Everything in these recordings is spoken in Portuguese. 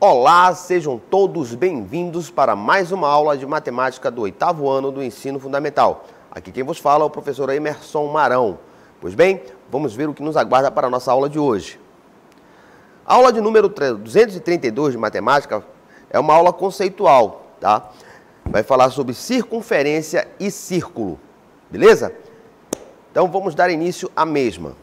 Olá, sejam todos bem-vindos para mais uma aula de matemática do 8º ano do ensino fundamental. Aqui quem vos fala é o professor Emerson Marão. Pois bem, vamos ver o que nos aguarda para a nossa aula de hoje. A aula de número 232 de matemática é uma aula conceitual, tá? Vai falar sobre circunferência e círculo, beleza? Então vamos dar início à mesma.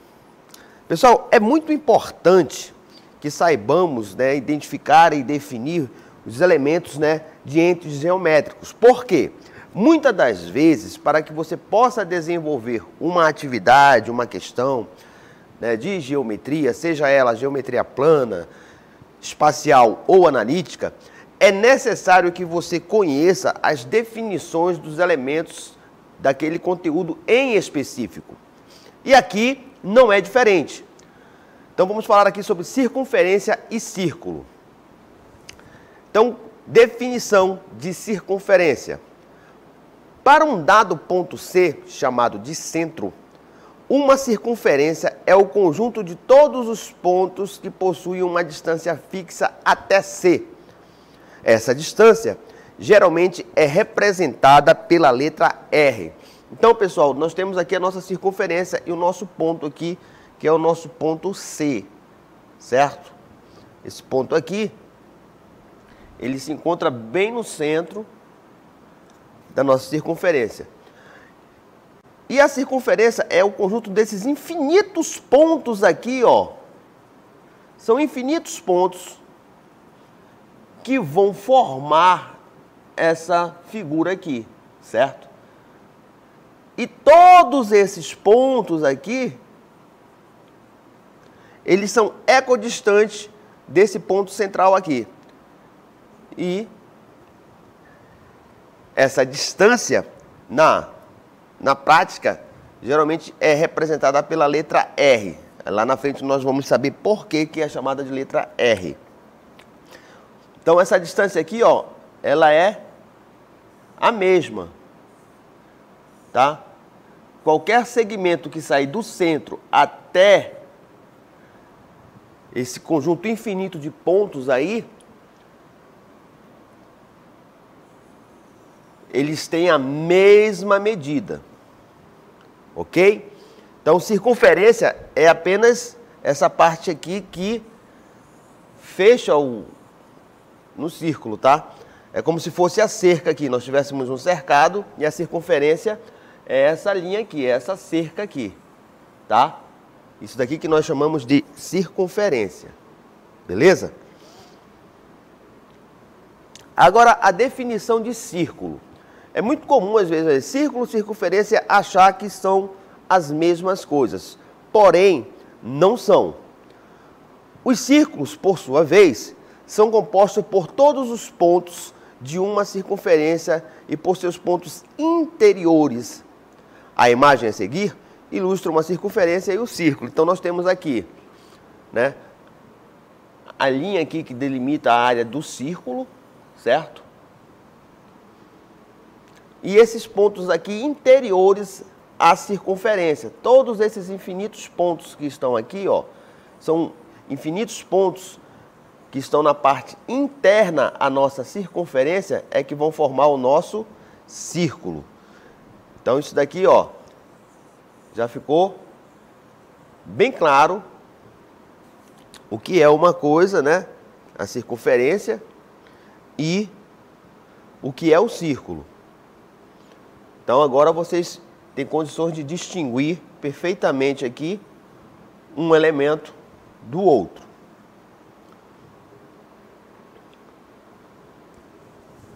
Pessoal, é muito importante que saibamos, identificar e definir os elementos, de entes geométricos. Por quê? Muitas das vezes, para que você possa desenvolver uma atividade, uma questão de geometria, seja ela geometria plana, espacial ou analítica, é necessário que você conheça as definições dos elementos daquele conteúdo em específico. E aqui não é diferente. Então, vamos falar aqui sobre circunferência e círculo. Então, definição de circunferência. Para um dado ponto C, chamado de centro, uma circunferência é o conjunto de todos os pontos que possuem uma distância fixa até C. Essa distância, geralmente, é representada pela letra R. Então, pessoal, nós temos aqui a nossa circunferência e o nosso ponto aqui, que é o nosso ponto C, certo? Esse ponto aqui, ele se encontra bem no centro da nossa circunferência. E a circunferência é o conjunto desses infinitos pontos aqui, ó. São infinitos pontos que vão formar essa figura aqui, certo? E todos esses pontos aqui, eles são equidistantes desse ponto central aqui. E essa distância, na prática, geralmente é representada pela letra R. Lá na frente nós vamos saber por que é chamada de letra R. Então essa distância aqui, ó, ela é a mesma, tá? Qualquer segmento que sair do centro até esse conjunto infinito de pontos aí, eles têm a mesma medida, ok? Então, circunferência é apenas essa parte aqui que fecha no círculo, tá? É como se fosse a cerca aqui, nós tivéssemos um cercado e a circunferência é essa linha aqui, é essa cerca aqui, tá? Isso daqui que nós chamamos de circunferência, beleza? Agora, a definição de círculo. É muito comum, às vezes, círculo e circunferência achar que são as mesmas coisas. Porém, não são. Os círculos, por sua vez, são compostos por todos os pontos de uma circunferência e por seus pontos interiores. A imagem a seguir ilustra uma circunferência e o círculo. Então, nós temos aqui, a linha aqui que delimita a área do círculo, certo? E esses pontos aqui interiores à circunferência. Todos esses infinitos pontos que estão aqui, ó, são infinitos pontos que estão na parte interna à nossa circunferência, é que vão formar o nosso círculo. Então, isso daqui, ó, já ficou bem claro o que é uma coisa, a circunferência, e o que é o círculo. Então, agora vocês têm condições de distinguir perfeitamente aqui um elemento do outro.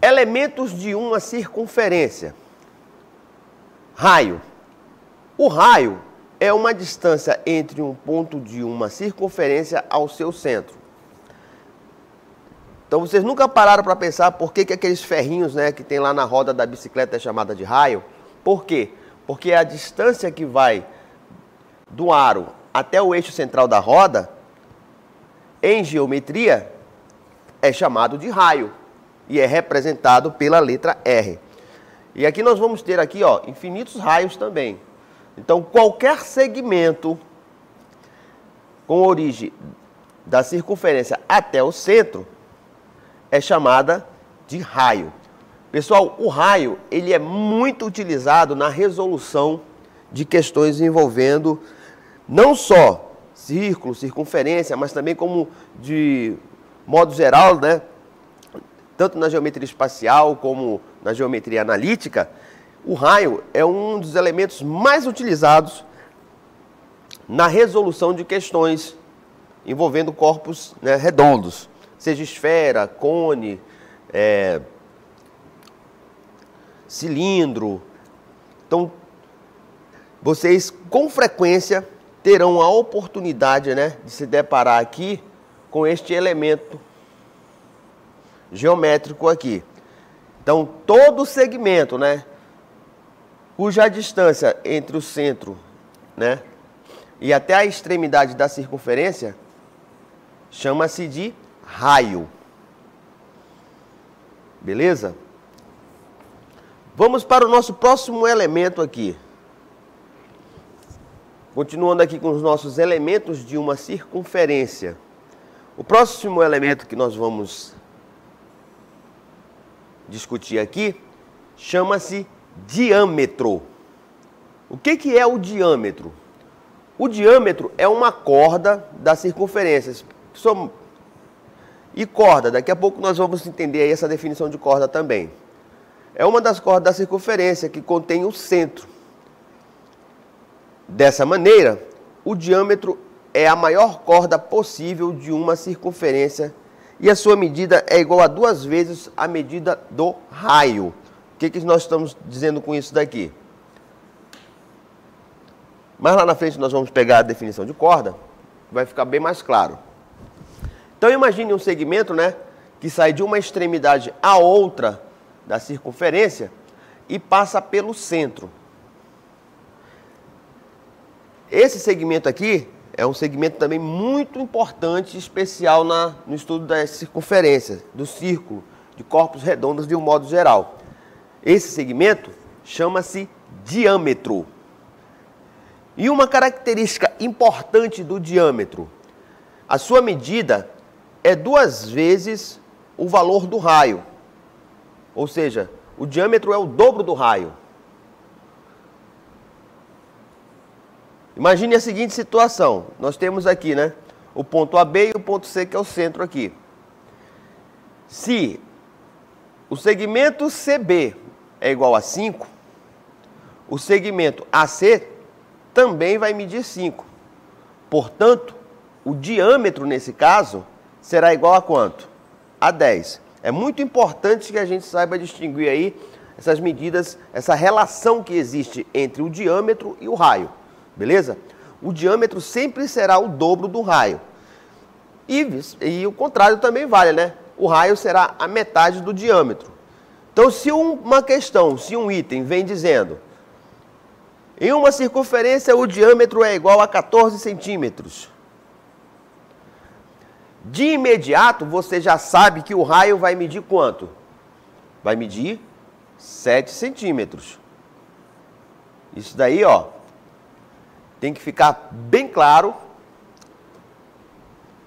Elementos de uma circunferência. Raio. O raio é uma distância entre um ponto de uma circunferência ao seu centro. Então, vocês nunca pararam para pensar por que aqueles ferrinhos, que tem lá na roda da bicicleta é chamada de raio? Por quê? Porque a distância que vai do aro até o eixo central da roda, em geometria, é chamado de raio e é representado pela letra R. E aqui nós vamos ter aqui, ó, infinitos raios também. Então, qualquer segmento com origem da circunferência até o centro é chamada de raio. Pessoal, o raio ele é muito utilizado na resolução de questões envolvendo não só círculo, circunferência, mas também como de modo geral, né? Tanto na geometria espacial como na geometria analítica, o raio é um dos elementos mais utilizados na resolução de questões envolvendo corpos, né, redondos, seja esfera, cone, cilindro. Então, vocês com frequência terão a oportunidade, né, de se deparar aqui com este elemento geométrico aqui. Então, todo segmento, né, cuja distância entre o centro, né, e até a extremidade da circunferência chama-se de raio. Beleza? Vamos para o nosso próximo elemento aqui. Continuando aqui com os nossos elementos de uma circunferência. O próximo elemento que nós vamos discutir aqui chama-se diâmetro. O que é o diâmetro? O diâmetro é uma corda da circunferência. E corda, daqui a pouco nós vamos entender aí essa definição de corda também. É uma das cordas da circunferência que contém o centro. Dessa maneira, o diâmetro é a maior corda possível de uma circunferência e a sua medida é igual a 2 vezes a medida do raio. O que nós estamos dizendo com isso daqui? Mas lá na frente nós vamos pegar a definição de corda, vai ficar bem mais claro. Então imagine um segmento, né, que sai de uma extremidade à outra da circunferência e passa pelo centro. Esse segmento aqui é um segmento também muito importante e especial no estudo das circunferências, do círculo, de corpos redondos de um modo geral. Esse segmento chama-se diâmetro. E uma característica importante do diâmetro, a sua medida é 2 vezes o valor do raio. Ou seja, o diâmetro é o dobro do raio. Imagine a seguinte situação. Nós temos aqui, né, o ponto AB e o ponto C, que é o centro aqui. Se o segmento CB é igual a 5, o segmento AC também vai medir 5. Portanto, o diâmetro nesse caso será igual a quanto? A 10. É muito importante que a gente saiba distinguir aí essas medidas, essa relação que existe entre o diâmetro e o raio. Beleza? O diâmetro sempre será o dobro do raio. E o contrário também vale, né? O raio será a metade do diâmetro. Então, se um item vem dizendo, em uma circunferência o diâmetro é igual a 14 centímetros. De imediato, você já sabe que o raio vai medir quanto? Vai medir 7 centímetros. Isso daí, ó, tem que ficar bem claro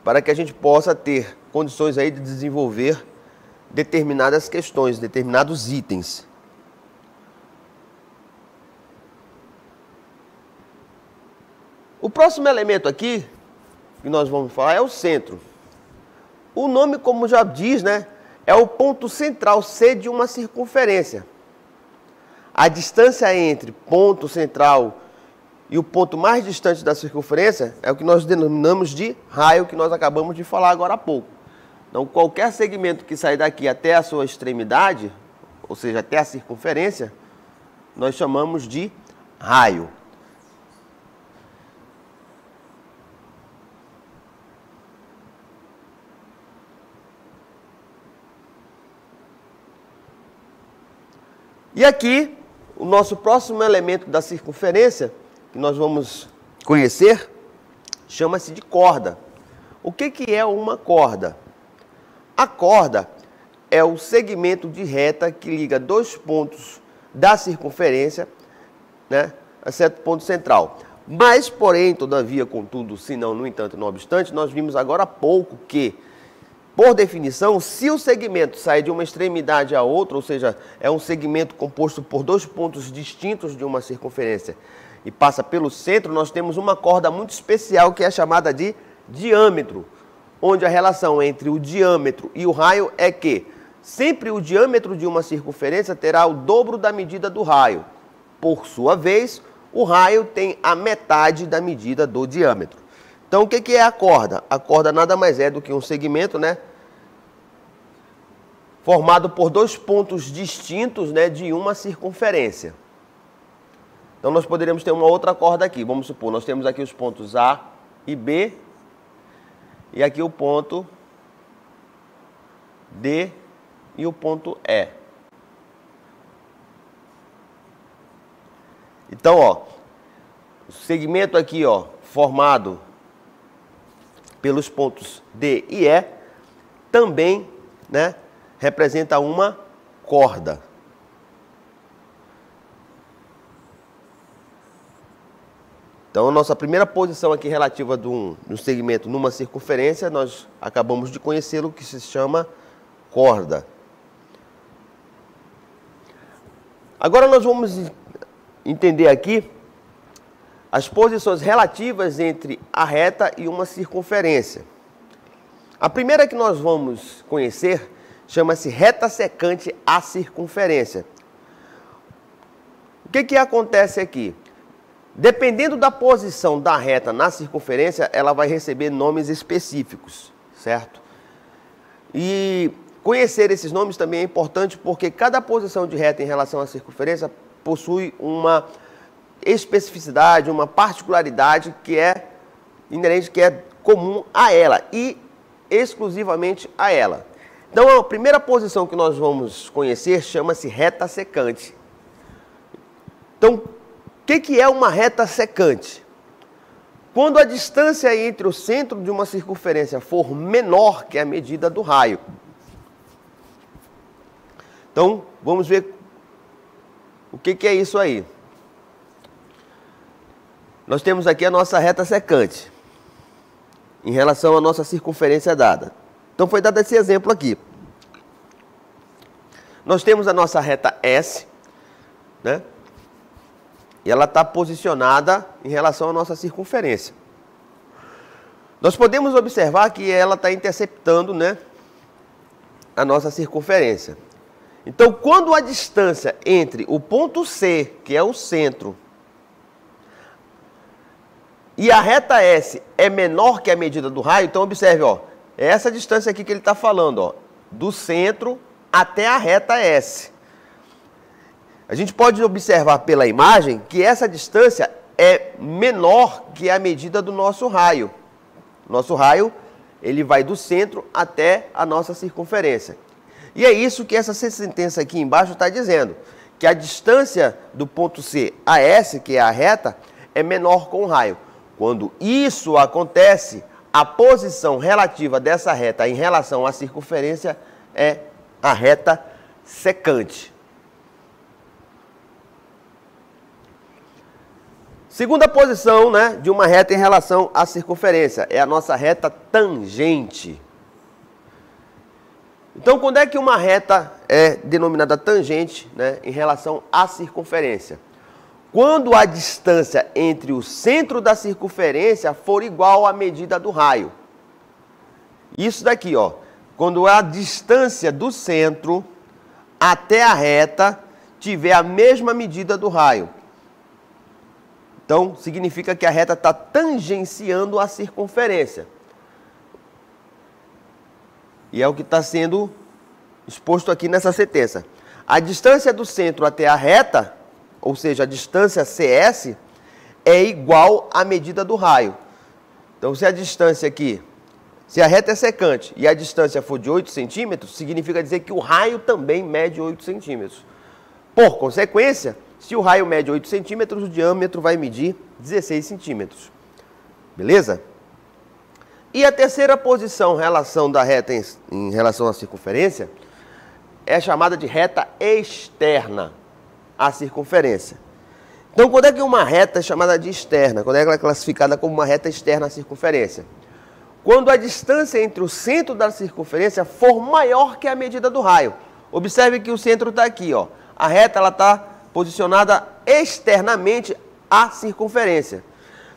para que a gente possa ter condições aí de desenvolver determinadas questões, determinados itens. O próximo elemento aqui que nós vamos falar é o centro. O nome, como já diz, né, é o ponto central C de uma circunferência. A distância entre ponto central e o ponto mais distante da circunferência é o que nós denominamos de raio, que nós acabamos de falar agora há pouco. Então, qualquer segmento que sair daqui até a sua extremidade, ou seja, até a circunferência, nós chamamos de raio. E aqui, o nosso próximo elemento da circunferência, que nós vamos conhecer, chama-se de corda. O que é uma corda? A corda é o segmento de reta que liga 2 pontos da circunferência, né, a certo ponto central. Mas, porém, todavia, contudo, se não, no entanto, não obstante, nós vimos agora há pouco que por definição, se o segmento sai de uma extremidade a outra, ou seja, é um segmento composto por dois pontos distintos de uma circunferência e passa pelo centro, nós temos uma corda muito especial que é chamada de diâmetro, onde a relação entre o diâmetro e o raio é que sempre o diâmetro de uma circunferência terá o dobro da medida do raio. Por sua vez, o raio tem a metade da medida do diâmetro. Então, o que é a corda? A corda nada mais é do que um segmento, né, formado por dois pontos distintos, né, de uma circunferência. Então, nós poderíamos ter uma outra corda aqui. Vamos supor, nós temos aqui os pontos A e B, e aqui o ponto D e o ponto E. Então, ó, o segmento aqui, ó, formado pelos pontos D e E, também, né, representa uma corda. Então, a nossa primeira posição aqui relativa do segmento numa circunferência, nós acabamos de conhecê-lo, que se chama corda. Agora nós vamos entender aqui as posições relativas entre a reta e uma circunferência. A primeira que nós vamos conhecer chama-se reta secante à circunferência. O que acontece aqui? Dependendo da posição da reta na circunferência, ela vai receber nomes específicos, certo? E conhecer esses nomes também é importante porque cada posição de reta em relação à circunferência possui uma especificidade, uma particularidade que é inerente, que é comum a ela e exclusivamente a ela. Então, a primeira posição que nós vamos conhecer chama-se reta secante. Então, o que é uma reta secante? Quando a distância entre o centro de uma circunferência for menor que a medida do raio. Então, vamos ver o que é isso aí. Nós temos aqui a nossa reta secante em relação à nossa circunferência dada. Então, foi dado esse exemplo aqui. Nós temos a nossa reta S, né? E ela está posicionada em relação à nossa circunferência. Nós podemos observar que ela está interceptando, né, a nossa circunferência. Então, quando a distância entre o ponto C, que é o centro, e a reta S é menor que a medida do raio, então observe, ó, é essa distância aqui que ele está falando, ó, do centro até a reta S. A gente pode observar pela imagem que essa distância é menor que a medida do nosso raio. Nosso raio, ele vai do centro até a nossa circunferência. E é isso que essa sentença aqui embaixo está dizendo, que a distância do ponto C a S, que é a reta, é menor com o raio. Quando isso acontece, a posição relativa dessa reta em relação à circunferência é a reta secante. Segunda posição, né, de uma reta em relação à circunferência é a nossa reta tangente. Então, quando é que uma reta é denominada tangente, né, em relação à circunferência? Quando a distância entre o centro da circunferência for igual à medida do raio. Isso daqui, ó, quando a distância do centro até a reta tiver a mesma medida do raio. Então, significa que a reta está tangenciando a circunferência. E é o que está sendo exposto aqui nessa sentença. A distância do centro até a reta, ou seja, a distância CS, é igual à medida do raio. Então, se a distância aqui, se a reta é secante e a distância for de 8 centímetros, significa dizer que o raio também mede 8 centímetros. Por consequência, se o raio mede 8 centímetros, o diâmetro vai medir 16 centímetros. Beleza? E a terceira posição, relação da reta em relação à circunferência, é chamada de reta externa à circunferência. Então, quando é que uma reta é chamada de externa? Quando é que ela é classificada como uma reta externa à circunferência? quando a distância entre o centro da circunferência for maior que a medida do raio. Observe que o centro está aqui, ó. A reta está posicionada externamente à circunferência.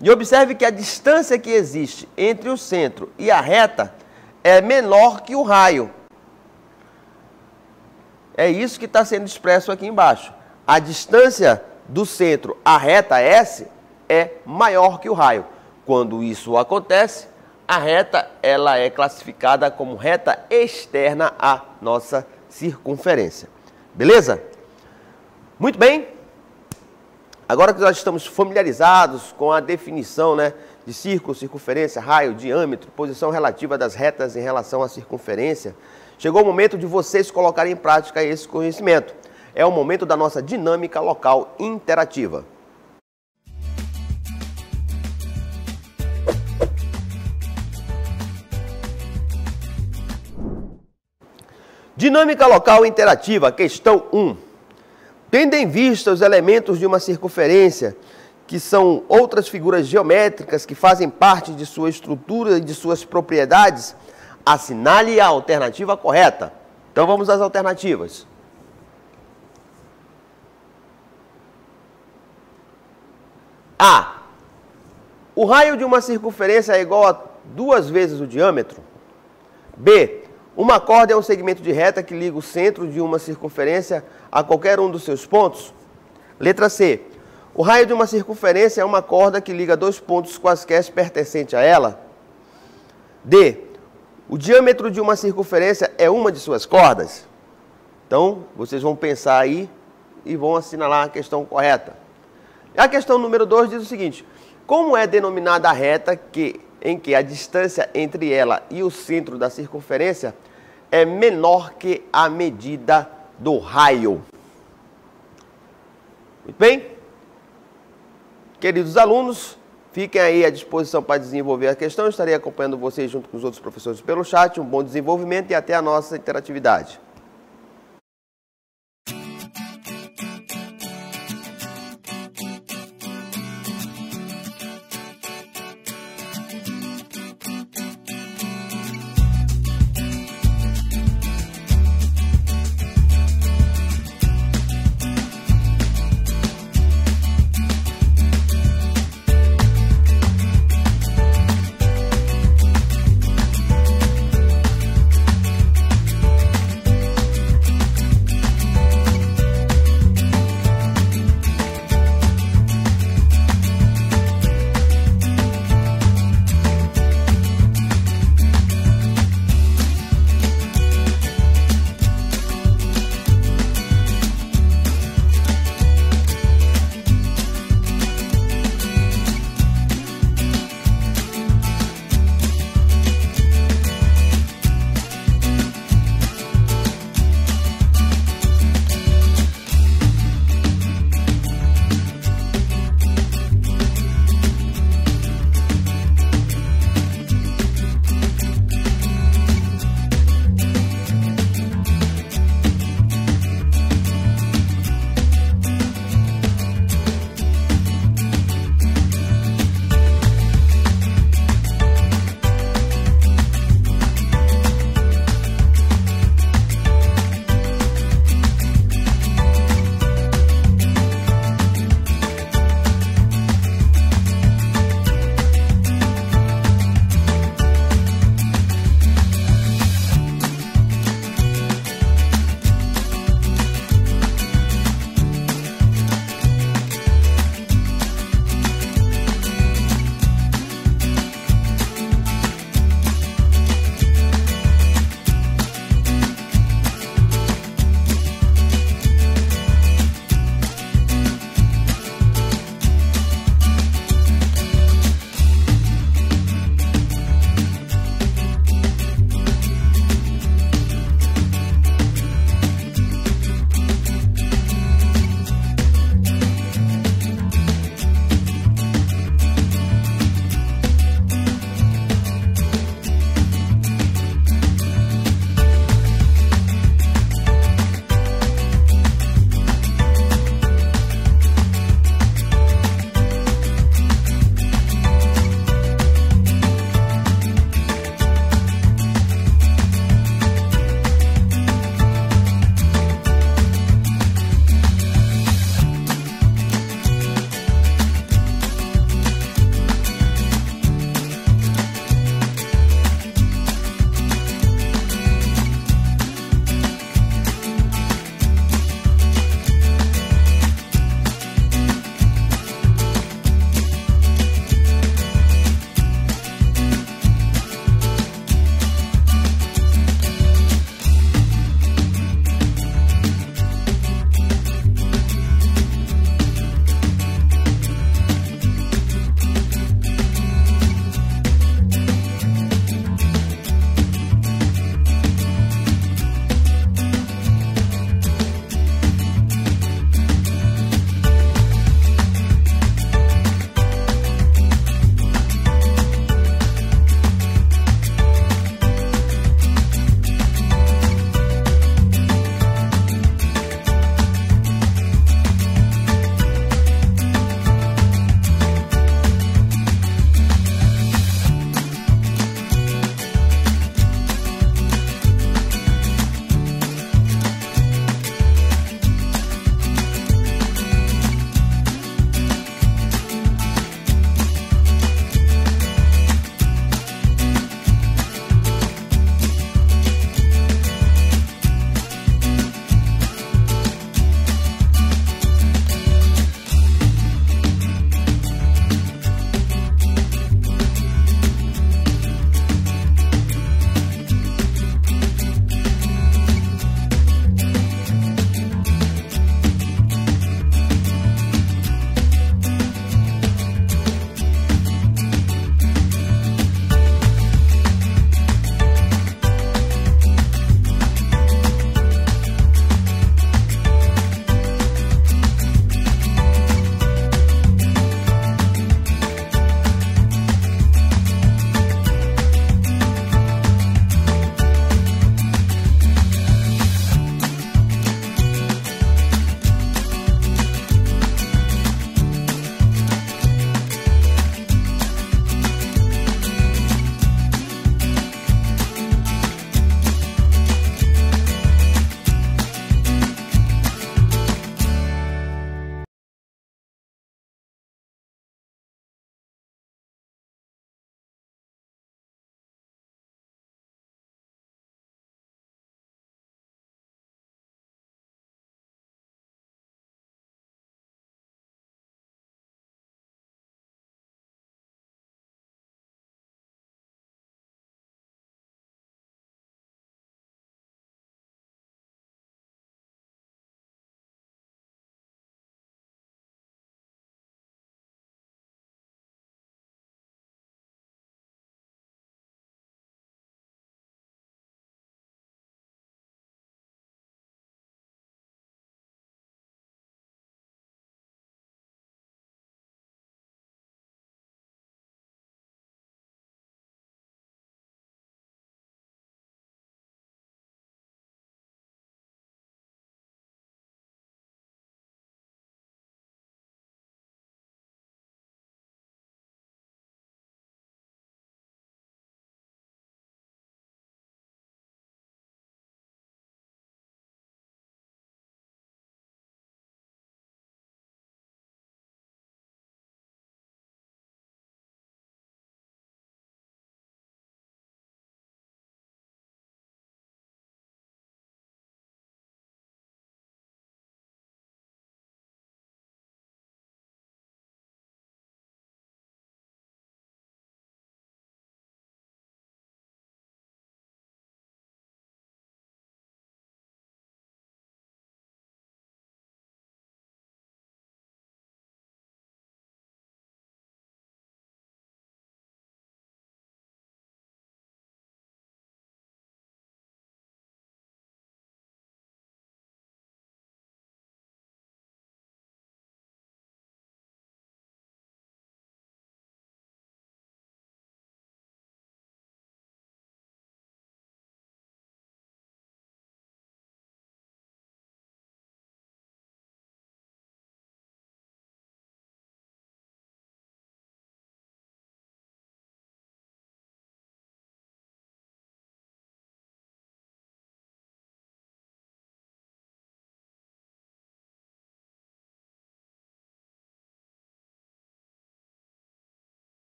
E observe que a distância que existe entre o centro e a reta é menor que o raio. É isso que está sendo expresso aqui embaixo. A distância do centro à reta S é maior que o raio. Quando isso acontece, a reta ela é classificada como reta externa à nossa circunferência. Beleza? Muito bem. Agora que nós estamos familiarizados com a definição, né, de círculo, circunferência, raio, diâmetro, posição relativa das retas em relação à circunferência, chegou o momento de vocês colocarem em prática esse conhecimento. É o momento da nossa dinâmica local interativa. Dinâmica local interativa, questão 1. Tendo em vista os elementos de uma circunferência, que são outras figuras geométricas que fazem parte de sua estrutura e de suas propriedades, assinale a alternativa correta. Então vamos às alternativas. A. O raio de uma circunferência é igual a 2 vezes o diâmetro. B. Uma corda é um segmento de reta que liga o centro de uma circunferência a qualquer um dos seus pontos. Letra C. O raio de uma circunferência é uma corda que liga 2 pontos quaisquer pertencentes a ela. D. O diâmetro de uma circunferência é uma de suas cordas. Então, vocês vão pensar aí e vão assinalar a questão correta. A questão número 2 diz o seguinte: como é denominada a reta em que a distância entre ela e o centro da circunferência é menor que a medida do raio? Muito bem? Queridos alunos, fiquem aí à disposição para desenvolver a questão. Eu estarei acompanhando vocês junto com os outros professores pelo chat. Um bom desenvolvimento e até a nossa interatividade.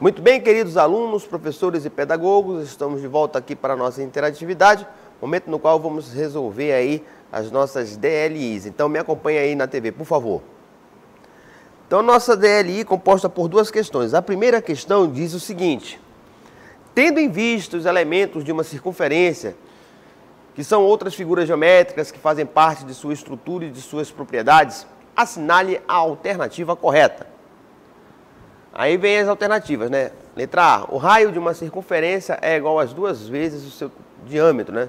Muito bem, queridos alunos, professores e pedagogos, estamos de volta aqui para a nossa interatividade, momento no qual vamos resolver aí as nossas DLIs. Então me acompanhe aí na TV, por favor. Então nossa DLI é composta por duas questões. A primeira questão diz o seguinte: tendo em vista os elementos de uma circunferência, que são outras figuras geométricas que fazem parte de sua estrutura e de suas propriedades, assinale a alternativa correta. Aí vem as alternativas, né? Letra A, o raio de uma circunferência é igual às 2 vezes o seu diâmetro, né?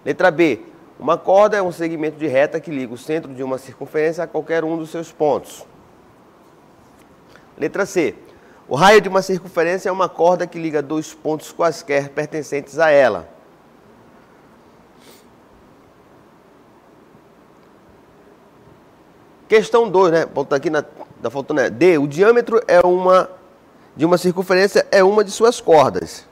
Letra B, uma corda é um segmento de reta que liga o centro de uma circunferência a qualquer um dos seus pontos. Letra C, o raio de uma circunferência é uma corda que liga 2 pontos quaisquer pertencentes a ela. Questão 2, né? Volta aqui da faltando, né? D, o diâmetro de uma circunferência é uma de suas cordas.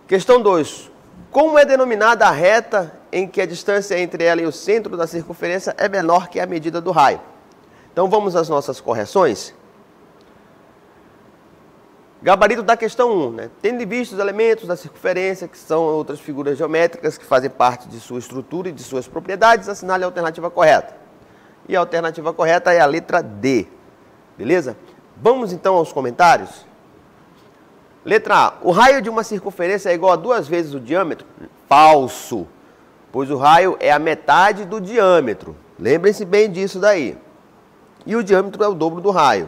Questão 2, como é denominada a reta em que a distância entre ela e o centro da circunferência é menor que a medida do raio? Então vamos às nossas correções. Gabarito da questão 1, né? Tendo em vista os elementos da circunferência, que são outras figuras geométricas que fazem parte de sua estrutura e de suas propriedades, assinale a alternativa correta. E a alternativa correta é a letra D. Beleza? Vamos então aos comentários. Letra A. O raio de uma circunferência é igual a 2 vezes o diâmetro? Falso, pois o raio é a metade do diâmetro. Lembrem-se bem disso daí. E o diâmetro é o dobro do raio.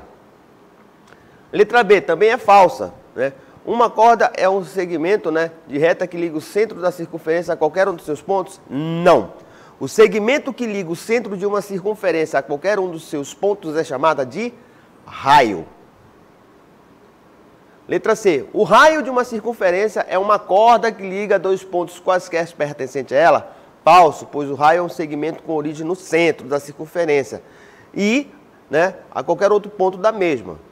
Letra B, também é falsa, né? Uma corda é um segmento, né, de reta que liga o centro da circunferência a qualquer um dos seus pontos? Não. O segmento que liga o centro de uma circunferência a qualquer um dos seus pontos é chamada de raio. Letra C, o raio de uma circunferência é uma corda que liga 2 pontos quaisquer pertencentes a ela? Falso, pois o raio é um segmento com origem no centro da circunferência e, né, a qualquer outro ponto da mesma.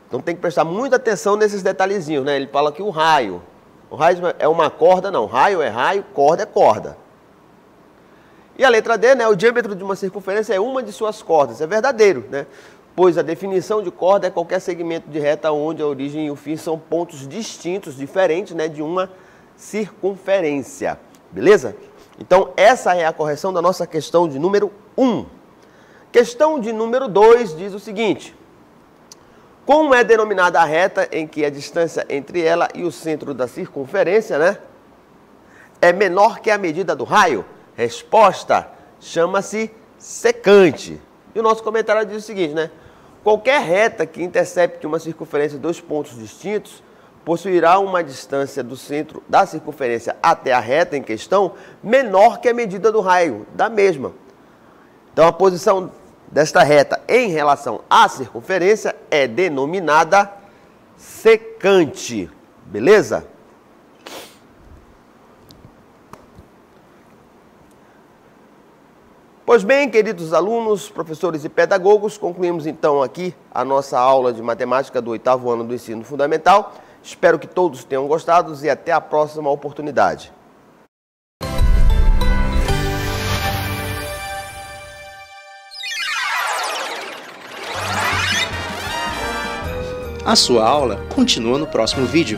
Então tem que prestar muita atenção nesses detalhezinhos, né? Ele fala que o raio é uma corda, não. Raio é raio, corda é corda. E a letra D, né? O diâmetro de uma circunferência é uma de suas cordas. É verdadeiro, né? Pois a definição de corda é qualquer segmento de reta onde a origem e o fim são pontos distintos, diferentes, né, de uma circunferência. Beleza? Então essa é a correção da nossa questão de número 1. Questão de número 2 diz o seguinte: como é denominada a reta em que a distância entre ela e o centro da circunferência, né, é menor que a medida do raio? Resposta, chama-se secante. E o nosso comentário diz o seguinte, né? Qualquer reta que intercepte uma circunferência de 2 pontos distintos possuirá uma distância do centro da circunferência até a reta em questão menor que a medida do raio da mesma. Então a posição desta reta em relação à circunferência é denominada secante. Beleza? Pois bem, queridos alunos, professores e pedagogos, concluímos então aqui a nossa aula de matemática do 8º ano do ensino fundamental. Espero que todos tenham gostado e até a próxima oportunidade. A sua aula continua no próximo vídeo.